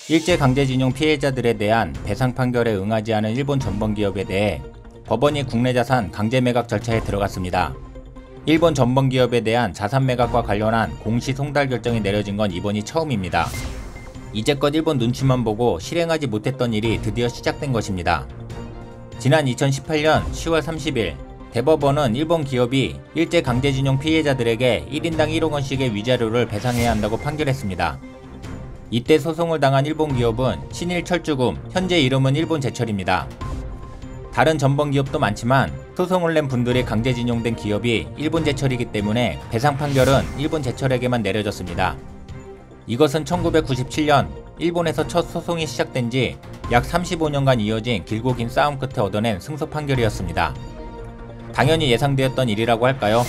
일제강제징용 피해자들에 대한 배상 판결에 응하지 않은 일본 전범기업에 대해 법원이 국내 자산 강제 매각 절차에 들어갔습니다. 일본 전범기업에 대한 자산 매각과 관련한 공시 송달 결정이 내려진 건 이번이 처음입니다. 이제껏 일본 눈치만 보고 실행하지 못했던 일이 드디어 시작된 것입니다. 지난 2018년 10월 30일 대법원은 일본 기업이 일제강제징용 피해자들에게 1인당 1억 원씩의 위자료를 배상해야 한다고 판결했습니다. 이때 소송을 당한 일본 기업은 신일철주금, 현재 이름은 일본제철입니다. 다른 전범기업도 많지만 소송을 낸 분들이 강제징용된 기업이 일본제철이기 때문에 배상 판결은 일본제철에게만 내려졌습니다. 이것은 1997년 일본에서 첫 소송이 시작된 지 약 35년간 이어진 길고 긴 싸움 끝에 얻어낸 승소 판결이었습니다. 당연히 예상되었던 일이라고 할까요?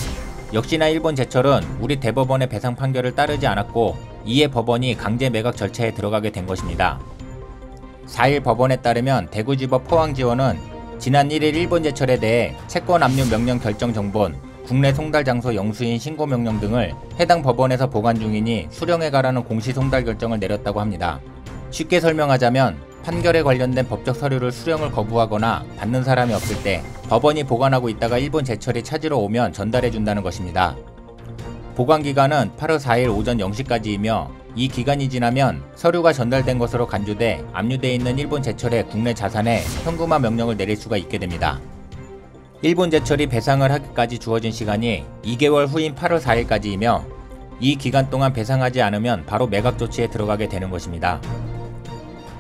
역시나 일본제철은 우리 대법원의 배상 판결을 따르지 않았고 이에 법원이 강제 매각 절차에 들어가게 된 것입니다. 4일 법원에 따르면 대구지법 포항지원은 지난 1일 일본제철에 대해 채권 압류 명령 결정 정본, 국내 송달 장소 영수인 신고 명령 등을 해당 법원에서 보관 중이니 수령해 가라는 공시 송달 결정을 내렸다고 합니다. 쉽게 설명하자면 판결에 관련된 법적 서류를 수령을 거부하거나 받는 사람이 없을 때 법원이 보관하고 있다가 일본제철이 찾으러 오면 전달해 준다는 것입니다. 보관기간은 8월 4일 오전 0시까지이며 이 기간이 지나면 서류가 전달된 것으로 간주돼 압류돼 있는 일본제철의 국내 자산에 현금화 명령을 내릴 수가 있게 됩니다. 일본제철이 배상을 하기까지 주어진 시간이 2개월 후인 8월 4일까지이며 이 기간 동안 배상하지 않으면 바로 매각 조치에 들어가게 되는 것입니다.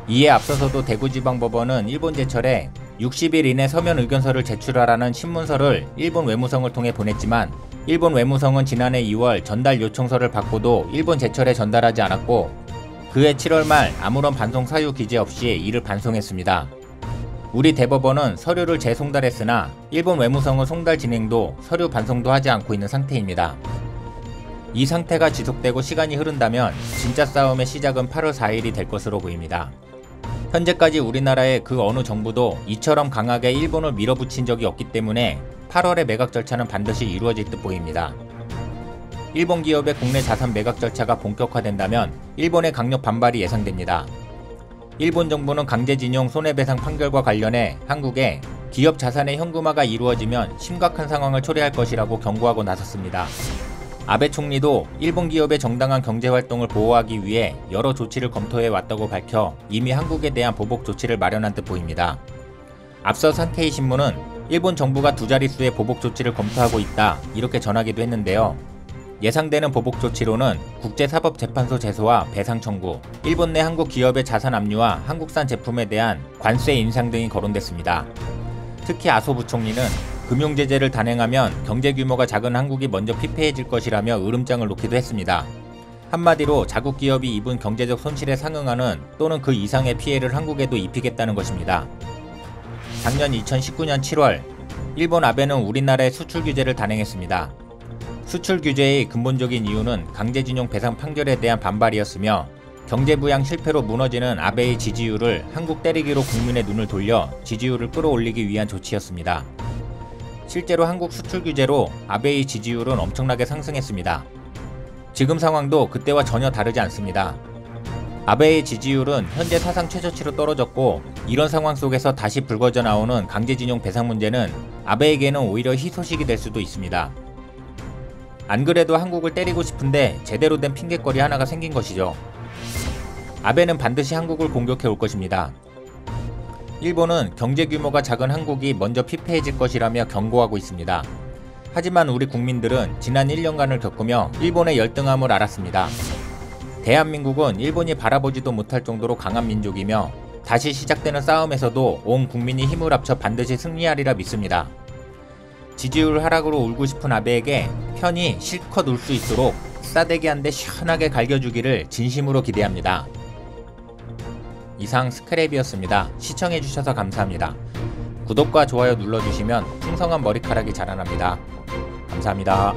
이에 앞서서도 대구지방법원은 일본제철에 60일 이내 서면 의견서를 제출하라는 신문서를 일본 외무성을 통해 보냈지만 일본 외무성은 지난해 2월 전달 요청서를 받고도 일본제철에 전달하지 않았고 그해 7월 말 아무런 반송 사유 기재 없이 이를 반송했습니다. 우리 대법원은 서류를 재송달했으나 일본 외무성은 송달 진행도 서류 반송도 하지 않고 있는 상태입니다. 이 상태가 지속되고 시간이 흐른다면 진짜 싸움의 시작은 8월 4일이 될 것으로 보입니다. 현재까지 우리나라의 그 어느 정부도 이처럼 강하게 일본을 밀어붙인 적이 없기 때문에 8월의 매각 절차는 반드시 이루어질 듯 보입니다. 일본 기업의 국내 자산 매각 절차가 본격화된다면 일본의 강력 반발이 예상됩니다. 일본 정부는 강제징용 손해배상 판결과 관련해 한국에 기업 자산의 현금화가 이루어지면 심각한 상황을 초래할 것이라고 경고하고 나섰습니다. 아베 총리도 일본 기업의 정당한 경제활동을 보호하기 위해 여러 조치를 검토해 왔다고 밝혀 이미 한국에 대한 보복 조치를 마련한 듯 보입니다. 앞서 산케이 신문은 일본 정부가 두 자릿수의 보복 조치를 검토하고 있다 이렇게 전하기도 했는데요. 예상되는 보복 조치로는 국제사법재판소 제소와 배상 청구, 일본 내 한국 기업의 자산 압류와 한국산 제품에 대한 관세 인상 등이 거론됐습니다. 특히 아소 부총리는 금융제재를 단행하면 경제 규모가 작은 한국이 먼저 피폐해질 것이라며 으름장을 놓기도 했습니다. 한마디로 자국 기업이 입은 경제적 손실에 상응하는 또는 그 이상의 피해를 한국에도 입히겠다는 것입니다. 작년 2019년 7월 일본 아베는 우리나라에 수출 규제를 단행했습니다. 수출 규제의 근본적인 이유는 강제징용 배상 판결에 대한 반발이었으며 경제부양 실패로 무너지는 아베의 지지율을 한국 때리기로 국민의 눈을 돌려 지지율을 끌어올리기 위한 조치였습니다. 실제로 한국 수출 규제로 아베의 지지율은 엄청나게 상승했습니다. 지금 상황도 그때와 전혀 다르지 않습니다. 아베의 지지율은 현재 사상 최저치로 떨어졌고 이런 상황 속에서 다시 불거져 나오는 강제징용 배상 문제는 아베에게는 오히려 희소식이 될 수도 있습니다. 안 그래도 한국을 때리고 싶은데 제대로 된 핑곗거리 하나가 생긴 것이죠. 아베는 반드시 한국을 공격해 올 것입니다. 일본은 경제 규모가 작은 한국이 먼저 피폐해질 것이라며 경고하고 있습니다. 하지만 우리 국민들은 지난 1년간을 겪으며 일본의 열등함을 알았습니다. 대한민국은 일본이 바라보지도 못할 정도로 강한 민족이며 다시 시작되는 싸움에서도 온 국민이 힘을 합쳐 반드시 승리하리라 믿습니다. 지지율 하락으로 울고 싶은 아베에게 편히 실컷 울 수 있도록 싸대기 한 대 시원하게 갈겨주기를 진심으로 기대합니다. 이상 스크랩이었습니다. 시청해주셔서 감사합니다. 구독과 좋아요 눌러주시면 풍성한 머리카락이 자라납니다. 감사합니다.